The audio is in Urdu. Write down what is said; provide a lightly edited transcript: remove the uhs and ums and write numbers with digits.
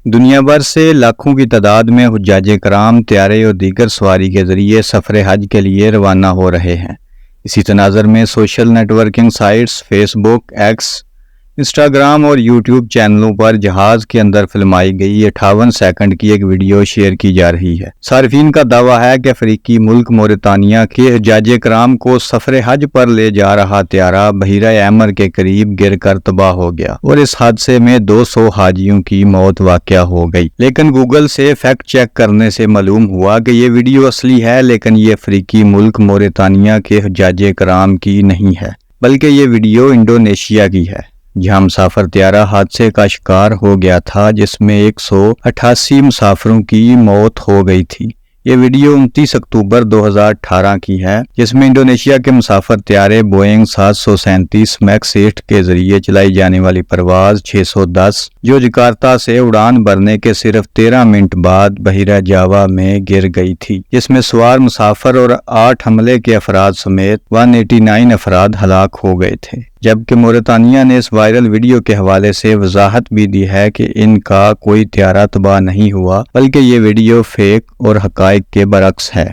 دنیا بھر سے لاکھوں کی تعداد میں حجاج کرام طیارے اور دیگر سواری کے ذریعے سفر حج کے لیے روانہ ہو رہے ہیں۔ اسی تناظر میں social networking sites Facebook, X, Instagram اور یوٹیوب چینلوں پر جہاز کے اندر فلمائی گئی 58 سیکنڈ کی ایک ویڈیو شیئر کی جا رہی ہے۔ صارفین کا دعویٰ ہے کہ افریقی ملک موریتانیہ کے حجاج کرام کو سفر حج پر لے جا رہا طیارہ بحیرہ احمر کے قریب گر کر تباہ ہو گیا اور اس حادثے میں 200 حاجیوں کی موت واقع ہو گئی۔ لیکن گوگل سے فیکٹ چیک کرنے سے معلوم ہوا کہ یہ ویڈیو اصلی ہے، لیکن یہ افریقی ملک موریتانیہ کے حجاج کرام کی نہیں ہے، بلکہ یہ ویڈیو انڈونیشیا کی ہے، جہاں مسافر طیارہ حادثے کا شکار ہو گیا تھا، جس میں 188 مسافروں کی موت ہو گئی تھی۔ یہ ویڈیو 29 اکتوبر 2018 کی ہے، جس میں انڈونیشیا کے مسافر طیارے بوئنگ 737 میکس 8 کے ذریعے چلائی جانے والی پرواز 610 جو جکارتہ سے اڑان بھرنے کے صرف 13 منٹ بعد بحیرہ جاوا میں گر گئی تھی، جس میں سوار مسافر اور 8 حملے کے افراد سمیت 189 افراد ہلاک ہو گئے تھے، جبکہ موریتانیہ نے اس وائرل ویڈیو کے حوالے سے وضاحت بھی دی ہے کہ ان کا کوئی طیارہ تباہ نہیں ہوا، بلکہ یہ ویڈیو فیک اور حقائق کے برعکس ہے۔